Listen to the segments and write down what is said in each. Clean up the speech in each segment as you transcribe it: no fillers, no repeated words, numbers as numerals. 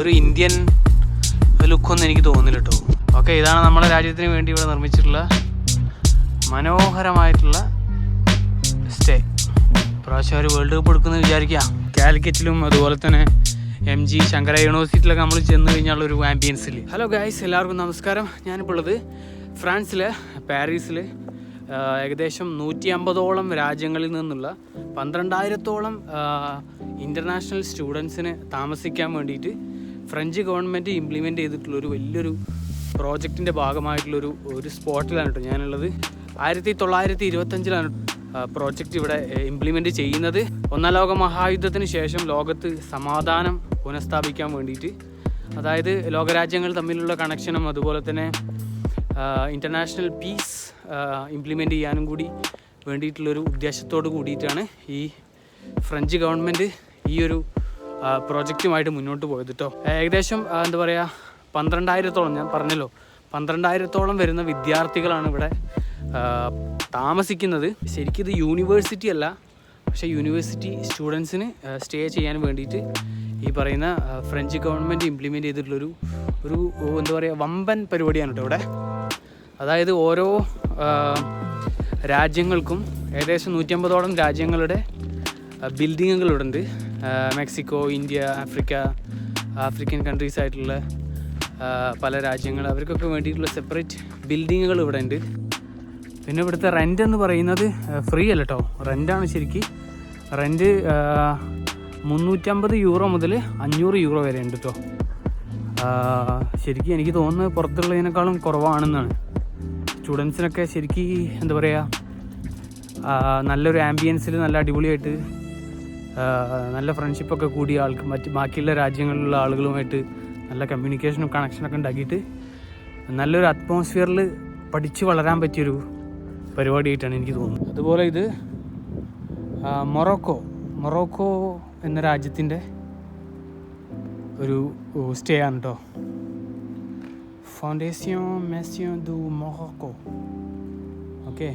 ഒരു ഇന്ത്യൻ ലുക്കൊന്നും എനിക്ക് തോന്നുന്നില്ല കേട്ടോ. ഓക്കെ, ഇതാണ് നമ്മുടെ രാജ്യത്തിന് വേണ്ടി ഇവിടെ നിർമ്മിച്ചിട്ടുള്ള മനോഹരമായിട്ടുള്ള സ്റ്റേ. പ്രാവശ്യം ഒരു വേൾഡ് കപ്പ് എടുക്കുന്നത് വിചാരിക്കുക. കാലിക്കറ്റിലും അതുപോലെ തന്നെ MG ശങ്കര യൂണിവേഴ്സിറ്റിയിലൊക്കെ നമ്മൾ ചെന്ന് കഴിഞ്ഞുള്ളൊരു ആംബിയൻസിൽ. ഹലോ ഗൈസ്, എല്ലാവർക്കും നമസ്കാരം. ഞാനിപ്പോൾ ഉള്ളത് ഫ്രാൻസിലെ പാരീസിൽ. ഏകദേശം 150ഓളം രാജ്യങ്ങളിൽ നിന്നുള്ള 12,000ഓളം ഇൻ്റർനാഷണൽ സ്റ്റുഡൻസിന് താമസിക്കാൻ വേണ്ടിയിട്ട് ഫ്രഞ്ച് ഗവൺമെൻറ് ഇംപ്ലിമെൻ്റ് ചെയ്തിട്ടുള്ളൊരു വലിയൊരു പ്രോജക്റ്റിൻ്റെ ഭാഗമായിട്ടുള്ളൊരു സ്പോട്ടിലാണ് കേട്ടോ ഞാനുള്ളത്. 1925 പ്രോജക്റ്റ് ഇവിടെ ഇംപ്ലിമെൻ്റ് ചെയ്യുന്നത്. ഒന്നാം ലോക മഹായുദ്ധത്തിന് ശേഷം ലോകത്ത് സമാധാനം പുനഃസ്ഥാപിക്കാൻ വേണ്ടിയിട്ട്, അതായത് ലോകരാജ്യങ്ങൾ തമ്മിലുള്ള കണക്ഷനും അതുപോലെ തന്നെ ഇൻ്റർനാഷണൽ പീസ് ഇംപ്ലിമെൻ്റ് ചെയ്യാനും കൂടി വേണ്ടിയിട്ടുള്ളൊരു ഉദ്ദേശത്തോട് കൂടിയിട്ടാണ് ഈ ഫ്രഞ്ച് ഗവൺമെൻറ് ഈ ഒരു പ്രോജക്റ്റുമായിട്ട് മുന്നോട്ട് പോയത് കേട്ടോ. ഏകദേശം എന്താ പറയുക 12,000ഓളം, ഞാൻ പറഞ്ഞല്ലോ 12,000ഓളം വരുന്ന വിദ്യാർത്ഥികളാണ് ഇവിടെ താമസിക്കുന്നത്. ശരിക്കും ഇത് യൂണിവേഴ്സിറ്റി അല്ല, പക്ഷേ യൂണിവേഴ്സിറ്റി സ്റ്റുഡൻസിന് സ്റ്റേ ചെയ്യാൻ വേണ്ടിയിട്ട് ഈ പറയുന്ന ഫ്രഞ്ച് ഗവൺമെൻറ് ഇംപ്ലിമെൻ്റ് ചെയ്തിട്ടുള്ളൊരു എന്താ പറയുക വമ്പൻ പരിപാടിയാണ് കേട്ടോ ഇവിടെ. അതായത് ഓരോ രാജ്യങ്ങൾക്കും ഏകദേശം 150ഓളം രാജ്യങ്ങളുടെ ബിൽഡിങ്ങുകൾ ഇവിടെ ഉണ്ട്. മെക്സിക്കോ, ഇന്ത്യ, ആഫ്രിക്കൻ കൺട്രീസ് ആയിട്ടുള്ള പല രാജ്യങ്ങൾ, അവർക്കൊക്കെ വേണ്ടിയിട്ടുള്ള സെപ്പറേറ്റ് ബിൽഡിങ്ങുകൾ ഇവിടെ ഉണ്ട്. പിന്നെ ഇവിടുത്തെ റെൻ്റ് എന്ന് പറയുന്നത് ഫ്രീ അല്ല കേട്ടോ, റെൻ്റാണ് ശരിക്കും. റെൻ്റ് 350 യൂറോ മുതൽ 500 യൂറോ വരെ ഉണ്ട് കേട്ടോ. ശരിക്കും എനിക്ക് തോന്നുന്നത് പുറത്തുള്ളതിനേക്കാളും കുറവാണെന്നാണ്. സ്റ്റുഡൻസിനൊക്കെ ശരിക്കും എന്താ പറയുക നല്ലൊരു ആംബിയൻസിൽ നല്ല അടിപൊളിയായിട്ട് നല്ല ഫ്രണ്ട്ഷിപ്പൊക്കെ കൂടിയ ബാക്കിയുള്ള രാജ്യങ്ങളിലുള്ള ആളുകളുമായിട്ട് നല്ല കമ്മ്യൂണിക്കേഷനും കണക്ഷനൊക്കെ ഉണ്ടാക്കിയിട്ട് നല്ലൊരു അറ്റ്മോസ്ഫിയറിൽ പഠിച്ച് വളരാൻ പറ്റിയൊരു പരിപാടിയായിട്ടാണ് എനിക്ക് തോന്നുന്നത്. അതുപോലെ ഇത് മൊറോക്കോ എന്ന രാജ്യത്തിൻ്റെ ഒരു സ്റ്റേ ആണ് കേട്ടോ. ഫൗണ്ടേഷൻ മെസിയോ ദു Morocco. Okay,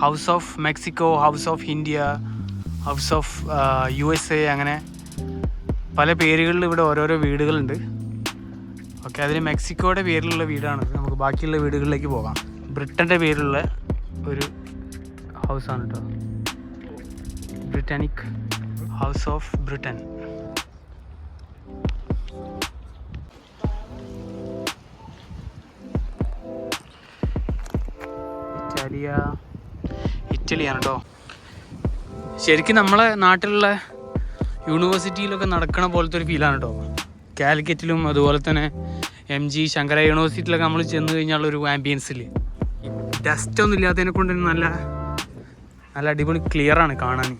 house of Mexico, house of India, house of USA, അങ്ങനെ പല പേരുകളിൽ ഇവിടെ ഓരോരോ വീടുകളുണ്ട്. ഓക്കെ, അതിന് മെക്സിക്കോയുടെ പേരിലുള്ള വീടാണ്. നമുക്ക് ബാക്കിയുള്ള വീടുകളിലേക്ക് പോകാം. ബ്രിട്ടൻ്റെ പേരിലുള്ള ഒരു ഹൗസാണ് കേട്ടോ, ബ്രിട്ടാനിക് ഹൗസ് ഓഫ് ബ്രിട്ടൻ. ഇറ്റലിയാണ് കേട്ടോ. ശരിക്കും നമ്മളെ നാട്ടിലുള്ള യൂണിവേഴ്സിറ്റിയിലൊക്കെ നടക്കണ പോലത്തെ ഒരു ഫീലാണ് കേട്ടോ. കാലിക്കറ്റിലും അതുപോലെ തന്നെ MG ശങ്കര യൂണിവേഴ്സിറ്റിയിലൊക്കെ നമ്മൾ ചെന്ന് കഴിഞ്ഞുള്ളൊരു ആംബിയൻസിൽ ഡസ്റ്റൊന്നും ഇല്ലാത്തതിനെ കൊണ്ട് നല്ല അടിപൊളി ക്ലിയറാണ് കാണാൻ.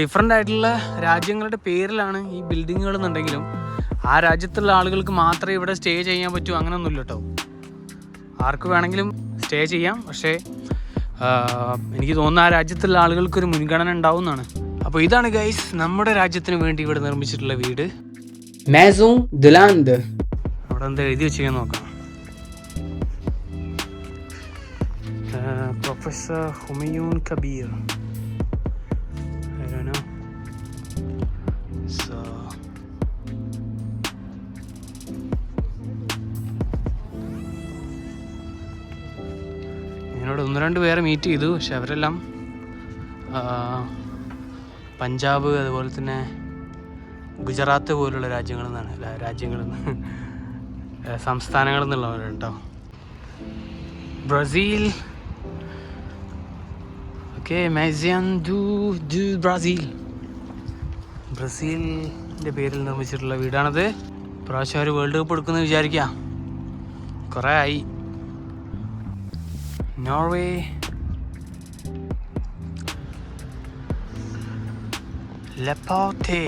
ഡിഫറെൻ്റ് ആയിട്ടുള്ള രാജ്യങ്ങളുടെ പേരിലാണ് ഈ ബിൽഡിങ്ങുകൾ എന്നുണ്ടെങ്കിലും ആ രാജ്യത്തുള്ള ആളുകൾക്ക് മാത്രമേ ഇവിടെ സ്റ്റേ ചെയ്യാൻ പറ്റൂ അങ്ങനെയൊന്നുമില്ല കേട്ടോ. ആർക്ക് വേണമെങ്കിലും സ്റ്റേ ചെയ്യാം, പക്ഷേ എനിക്ക് തോന്നുന്നു ആ രാജ്യത്തുള്ള ആളുകൾക്കൊരു മുൻഗണന ഉണ്ടാവും എന്നാണ്. അപ്പോൾ ഇതാണ് ഗൈസ് നമ്മുടെ രാജ്യത്തിന് വേണ്ടി ഇവിടെ നിർമ്മിച്ചിട്ടുള്ള വീട്, മേസോൺ ദു ലാൻഡ്. അവിടെ എന്താ എഴുതി വെച്ചിരിക്കാൻ നോക്കാം. പ്രൊഫസർ ഹുമയൂൺ കബീർ. എന്നോട് 1-2 പേരെ മീറ്റ് ചെയ്തു, പക്ഷെ അവരെല്ലാം പഞ്ചാബ് അതുപോലെ തന്നെ ഗുജറാത്ത് പോലുള്ള സംസ്ഥാനങ്ങളിൽ നിന്നുള്ളവരുണ്ട് കേട്ടോ. ബ്രസീൽ. ഓക്കെ, ബ്രസീലിൻ്റെ പേരിൽ നിർമ്മിച്ചിട്ടുള്ള വീടാണത്. പ്രാവശ്യം ഒരു വേൾഡ് കപ്പ് എടുക്കുന്നത് വിചാരിക്കുക. കുറേ ആയി. നോർവേ, ലെപ്പോർട്ടെ,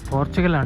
പോർച്ചുഗലാണ്.